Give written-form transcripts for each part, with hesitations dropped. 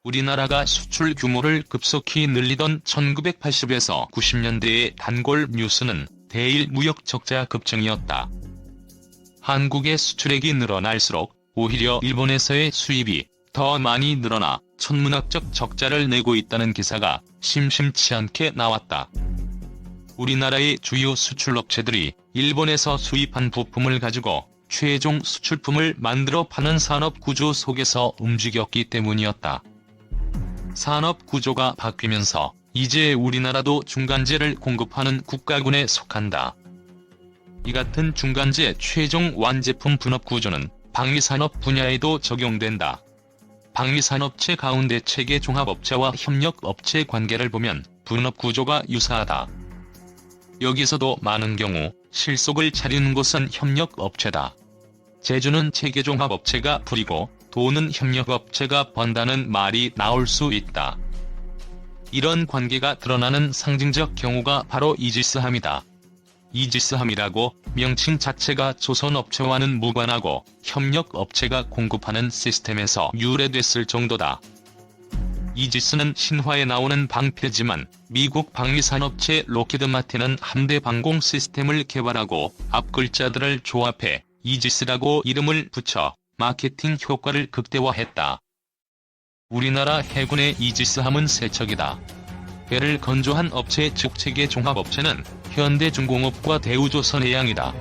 우리나라가 수출 규모를 급속히 늘리던 1980에서 90년대의 단골 뉴스는 대일 무역 적자 급증이었다. 한국의 수출액이 늘어날수록 오히려 일본에서의 수입이 더 많이 늘어나 천문학적 적자를 내고 있다는 기사가 심심치 않게 나왔다. 우리나라의 주요 수출업체들이 일본에서 수입한 부품을 가지고 최종 수출품을 만들어 파는 산업구조 속에서 움직였기 때문이었다. 산업구조가 바뀌면서 이제 우리나라도 중간재를 공급하는 국가군에 속한다. 이 같은 중간재 최종 완제품 분업구조는 방위산업 분야에도 적용된다. 방위산업체 가운데 체계 종합업체와 협력업체 관계를 보면 분업구조가 유사하다. 여기서도 많은 경우 실속을 차리는 곳은 협력업체다. 재주는 체계종합업체가 부리고 돈은 협력업체가 번다는 말이 나올 수 있다. 이런 관계가 드러나는 상징적 경우가 바로 이지스함이다. 이지스함이라고 명칭 자체가 조선업체와는 무관하고 협력업체가 공급하는 시스템에서 유래됐을 정도다. 이지스는 신화에 나오는 방패지만 미국 방위산업체 로키드 마틴은 함대 방공 시스템을 개발하고 앞글자들을 조합해 이지스라고 이름을 붙여 마케팅 효과를 극대화했다. 우리나라 해군의 이지스함은 세 척이다. 배를 건조한 업체 즉 체계 종합업체는 현대중공업과 대우조선해양이다.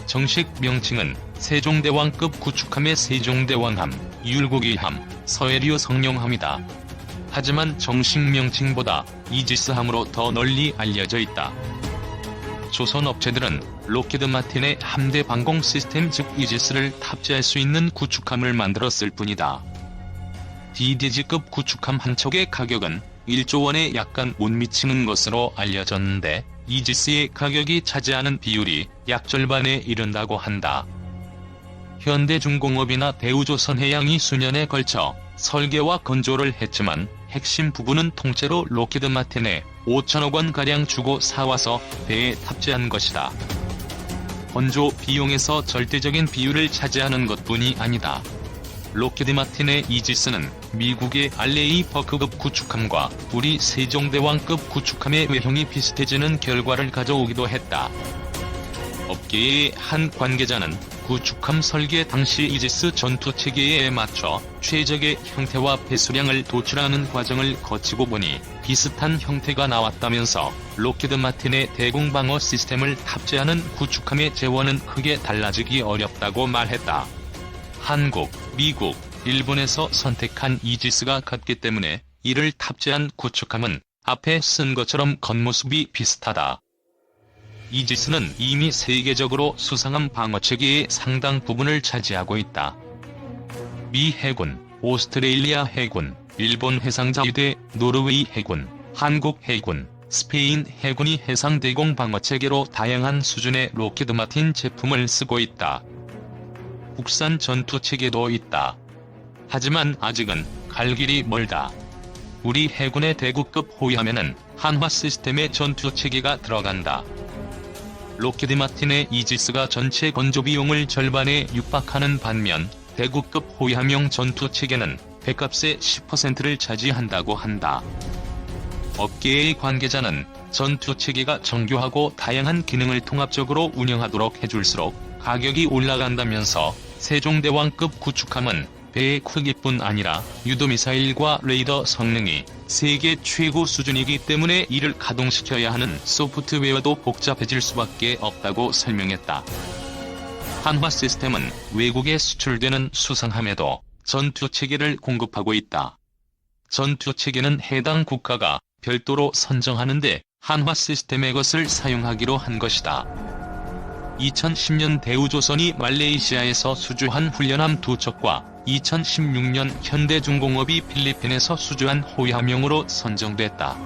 정식 명칭은 세종대왕급 구축함의 세종대왕함, 율곡이함, 서해류 성룡함이다. 하지만 정식 명칭보다 이지스함으로 더 널리 알려져 있다. 조선업체들은 로키드 마틴의 함대 방공 시스템 즉 이지스를 탑재할 수 있는 구축함을 만들었을 뿐이다. DDG급 구축함 한 척의 가격은 1조 원에 약간 못 미치는 것으로 알려졌는데 이지스의 가격이 차지하는 비율이 약 절반에 이른다고 한다. 현대중공업이나 대우조선해양이 수년에 걸쳐 설계와 건조를 했지만 핵심 부분은 통째로 로키드 마틴에 5천억 원가량 주고 사와서 배에 탑재한 것이다. 건조 비용에서 절대적인 비율을 차지하는 것뿐이 아니다. 로키드 마틴의 이지스는 미국의 알레이 버크급 구축함과 우리 세종대왕급 구축함의 외형이 비슷해지는 결과를 가져오기도 했다. 업계의 한 관계자는 구축함 설계 당시 이지스 전투체계에 맞춰 최적의 형태와 배수량을 도출하는 과정을 거치고 보니 비슷한 형태가 나왔다면서 로키드 마틴의 대공방어 시스템을 탑재하는 구축함의 재원은 크게 달라지기 어렵다고 말했다. 한국, 미국, 일본에서 선택한 이지스가 같기 때문에 이를 탑재한 구축함은 앞에 쓴 것처럼 겉모습이 비슷하다. 이지스는 이미 세계적으로 수상한 방어체계의 상당 부분을 차지하고 있다. 미 해군, 오스트레일리아 해군, 일본 해상자위대, 노르웨이 해군, 한국 해군, 스페인 해군이 해상대공 방어체계로 다양한 수준의 로키드 마틴 제품을 쓰고 있다. 국산 전투체계도 있다. 하지만 아직은 갈 길이 멀다. 우리 해군의 대구급 호위함에는 한화 시스템의 전투체계가 들어간다. 로키드 마틴의 이지스가 전체 건조 비용을 절반에 육박하는 반면 대구급 호위함용 전투체계는 배값의 10%를 차지한다고 한다. 업계의 관계자는 전투체계가 정교하고 다양한 기능을 통합적으로 운영하도록 해줄수록 가격이 올라간다면서 세종대왕급 구축함은 배의 크기뿐 아니라 유도미사일과 레이더 성능이 세계 최고 수준이기 때문에 이를 가동시켜야 하는 소프트웨어도 복잡해질 수밖에 없다고 설명했다. 한화 시스템은 외국에 수출되는 수상함에도 전투체계를 공급하고 있다. 전투체계는 해당 국가가 별도로 선정하는데 한화 시스템의 것을 사용하기로 한 것이다. 2010년 대우조선이 말레이시아에서 수주한 훈련함 2척과 2016년 현대중공업이 필리핀에서 수주한 호위함용으로 선정됐다.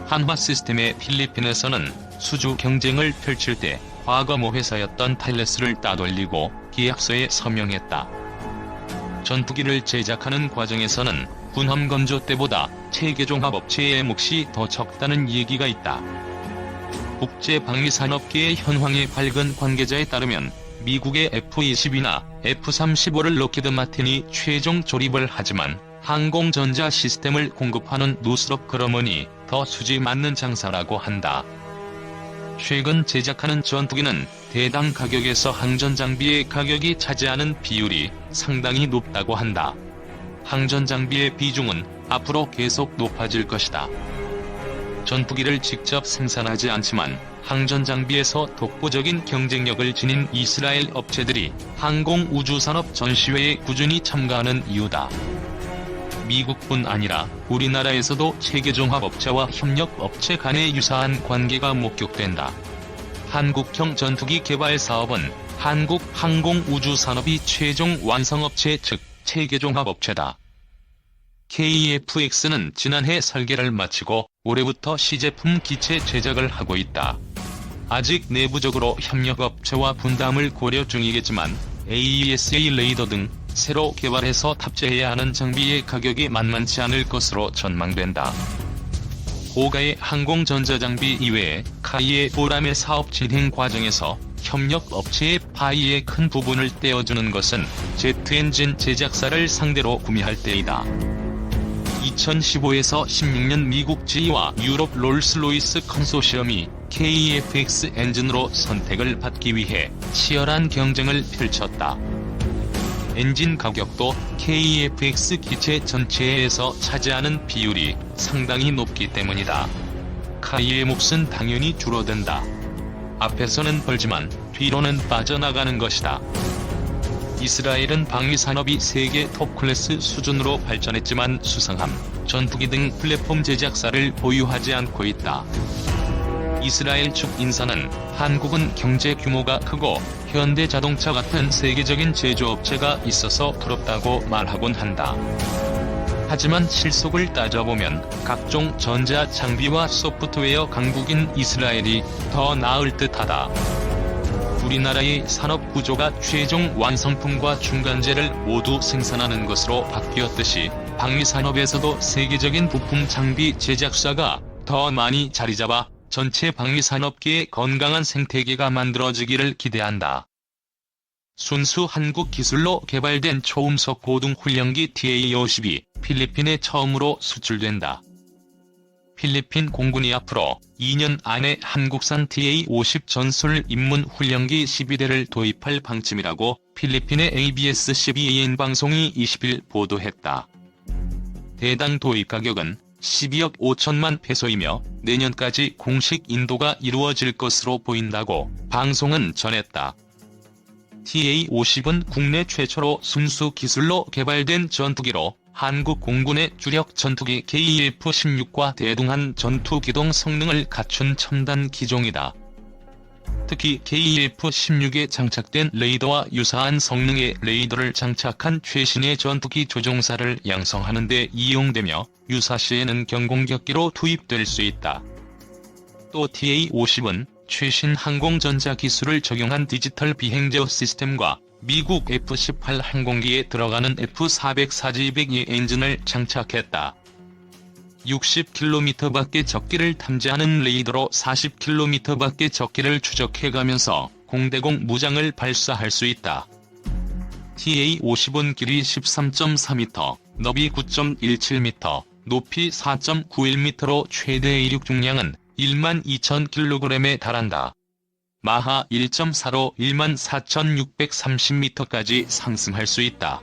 한화 시스템의 필리핀에서는 수주 경쟁을 펼칠 때 과거 모회사였던 탈레스를 따돌리고 계약서에 서명했다. 전투기를 제작하는 과정에서는 군함 건조 때보다 체계종합업체의 몫이 더 적다는 얘기가 있다. 국제방위산업계의 현황에 밝은 관계자에 따르면 미국의 F-22나 F-35를 록히드 마틴이 최종 조립을 하지만 항공전자 시스템을 공급하는 노스롭 그러머니 더 수지 맞는 장사라고 한다. 최근 제작하는 전투기는 대당 가격에서 항전 장비의 가격이 차지하는 비율이 상당히 높다고 한다. 항전 장비의 비중은 앞으로 계속 높아질 것이다. 전투기를 직접 생산하지 않지만 항전 장비에서 독보적인 경쟁력을 지닌 이스라엘 업체들이 항공우주산업 전시회에 꾸준히 참가하는 이유다. 미국뿐 아니라 우리나라에서도 체계종합업체와 협력업체 간의 유사한 관계가 목격된다. 한국형 전투기 개발 사업은 한국항공우주산업이 최종 완성업체 즉 체계종합업체다. KF-X는 지난해 설계를 마치고 올해부터 시제품 기체 제작을 하고 있다. 아직 내부적으로 협력업체와 분담을 고려 중이겠지만 AESA 레이더 등 새로 개발해서 탑재해야 하는 장비의 가격이 만만치 않을 것으로 전망된다. 고가의 항공전자장비 이외에 카이의 보람의 사업 진행 과정에서 협력업체의 파이의 큰 부분을 떼어주는 것은 제트엔진 제작사를 상대로 구매할 때이다. 2015에서 16년 미국 GE와 유럽 롤스로이스 컨소시엄이 KF-X 엔진으로 선택을 받기 위해 치열한 경쟁을 펼쳤다. 엔진 가격도 KF-X 기체 전체에서 차지하는 비율이 상당히 높기 때문이다. 카이의 몫은 당연히 줄어든다. 앞에서는 벌지만 뒤로는 빠져나가는 것이다. 이스라엘은 방위산업이 세계 톱클래스 수준으로 발전했지만 수상함, 전투기 등 플랫폼 제작사를 보유하지 않고 있다. 이스라엘 측 인사는 한국은 경제 규모가 크고 현대자동차 같은 세계적인 제조업체가 있어서 부럽다고 말하곤 한다. 하지만 실속을 따져보면 각종 전자 장비와 소프트웨어 강국인 이스라엘이 더 나을 듯하다. 우리나라의 산업 구조가 최종 완성품과 중간재를 모두 생산하는 것으로 바뀌었듯이 방위산업에서도 세계적인 부품 장비 제작사가 더 많이 자리잡아 전체 방위산업계의 건강한 생태계가 만들어지기를 기대한다. 순수 한국 기술로 개발된 초음속 고등훈련기 TA-50이 필리핀에 처음으로 수출된다. 필리핀 공군이 앞으로 2년 안에 한국산 TA-50 전술 입문 훈련기 12대를 도입할 방침이라고 필리핀의 ABS-CBN 방송이 20일 보도했다. 대당 도입 가격은 12억 5천만 페소이며 내년까지 공식 인도가 이루어질 것으로 보인다고 방송은 전했다. TA-50은 국내 최초로 순수 기술로 개발된 전투기로 한국 공군의 주력 전투기 KF-16과 대등한 전투기동 성능을 갖춘 첨단 기종이다. 특히 KF-16에 장착된 레이더와 유사한 성능의 레이더를 장착한 최신의 전투기 조종사를 양성하는 데 이용되며 유사시에는 경공격기로 투입될 수 있다. 또 TA-50은 최신 항공전자 기술을 적용한 디지털 비행제어 시스템과 미국 F-18 항공기에 들어가는 F-404G202 엔진을 장착했다. 60km 밖의 적기를 탐지하는 레이더로 40km 밖의 적기를 추적해가면서 공대공 무장을 발사할 수 있다. TA-50은 길이 13.4m, 너비 9.17m, 높이 4.91m로 최대 이륙 중량은 12,000kg에 달한다. 마하 1.4로 14,630m까지 상승할 수 있다.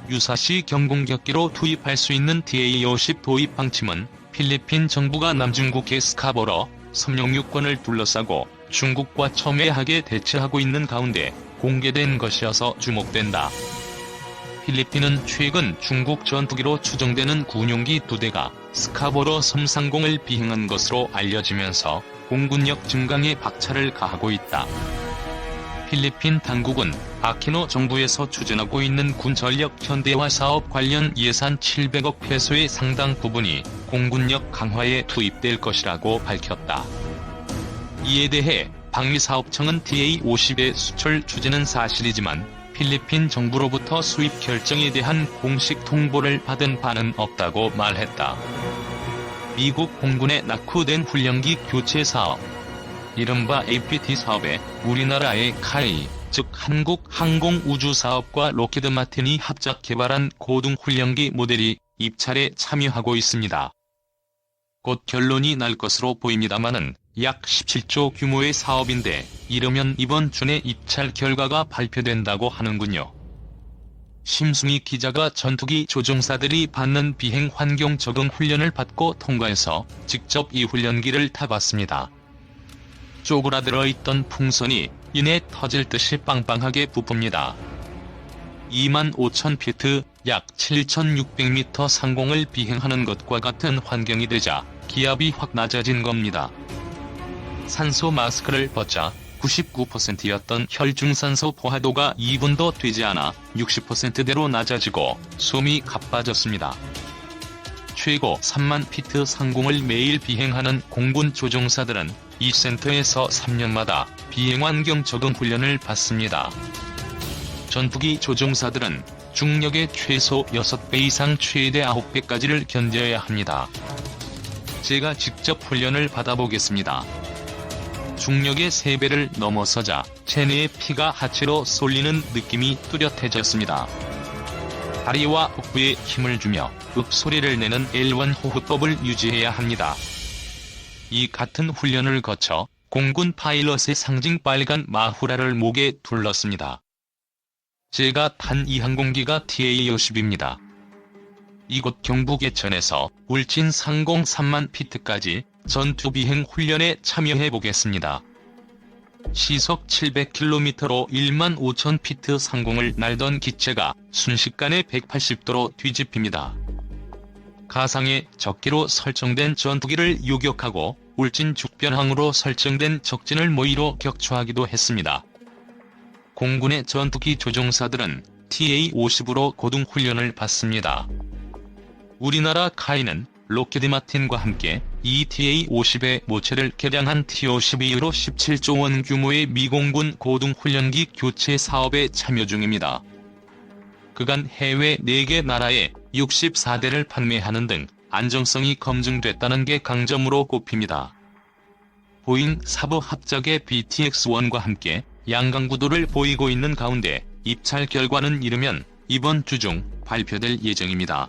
유사시 경공격기로 투입할 수 있는 TA-50 도입 방침은 필리핀 정부가 남중국해 스카보러, 섬룡유권을 둘러싸고 중국과 첨예하게 대치하고 있는 가운데 공개된 것이어서 주목된다. 필리핀은 최근 중국 전투기로 추정되는 군용기 2대가 스카보러 섬 상공을 비행한 것으로 알려지면서 공군력 증강에 박차를 가하고 있다. 필리핀 당국은 아키노 정부에서 추진하고 있는 군 전력 현대화 사업 관련 예산 700억 페소의 상당 부분이 공군력 강화에 투입될 것이라고 밝혔다. 이에 대해 방위사업청은 TA-50의 수출 추진은 사실이지만 필리핀 정부로부터 수입 결정에 대한 공식 통보를 받은 바는 없다고 말했다. 미국 공군의 낙후된 훈련기 교체 사업. 이른바 APT 사업에 우리나라의 카이, 즉 한국항공우주사업과 록히드 마틴이 합작 개발한 고등훈련기 모델이 입찰에 참여하고 있습니다. 곧 결론이 날 것으로 보입니다마는 약 17조 규모의 사업인데 이르면 이번 주 내 입찰 결과가 발표된다고 하는군요. 심승희 기자가 전투기 조종사들이 받는 비행 환경 적응 훈련을 받고 통과해서 직접 이 훈련기를 타봤습니다. 쪼그라들어 있던 풍선이 이내 터질 듯이 빵빵하게 부풉니다. 25,000피트, 약 7,600m 상공을 비행하는 것과 같은 환경이 되자 기압이 확 낮아진 겁니다. 산소 마스크를 벗자 99%였던 혈중산소 포화도가 2분도 되지 않아 60%대로 낮아지고 숨이 가빠졌습니다. 최고 3만 피트 상공을 매일 비행하는 공군 조종사들은 이 센터에서 3년마다 비행환경 적응 훈련을 받습니다. 전투기 조종사들은 중력의 최소 6배 이상 최대 9배까지를 견뎌야 합니다. 제가 직접 훈련을 받아보겠습니다. 중력의 3배를 넘어서자 체내의 피가 하체로 쏠리는 느낌이 뚜렷해졌습니다. 다리와 복부에 힘을 주며 읍소리를 내는 L1 호흡법을 유지해야 합니다. 이 같은 훈련을 거쳐 공군 파일럿의 상징 빨간 마후라를 목에 둘렀습니다. 제가 탄 이 항공기가 TA-50입니다. 이곳 경북 예천에서 울진 상공 3만 피트까지 전투 비행 훈련에 참여해보겠습니다. 시속 700km로 15,000피트 상공을 날던 기체가 순식간에 180도로 뒤집힙니다. 가상의 적기로 설정된 전투기를 요격하고 울진 죽변항으로 설정된 적진을 모의로 격추하기도 했습니다. 공군의 전투기 조종사들은 TA-50으로 고등훈련을 받습니다. 우리나라 카이는 록히드 마틴과 함께 이 TA-50의 모체를 개량한 T-52로 17조 원 규모의 미공군 고등훈련기 교체 사업에 참여 중입니다. 그간 해외 4개 나라에 64대를 판매하는 등 안정성이 검증됐다는 게 강점으로 꼽힙니다. 보잉 사부 합작의 BTX-1과 함께 양강구도를 보이고 있는 가운데 입찰 결과는 이르면 이번 주 중 발표될 예정입니다.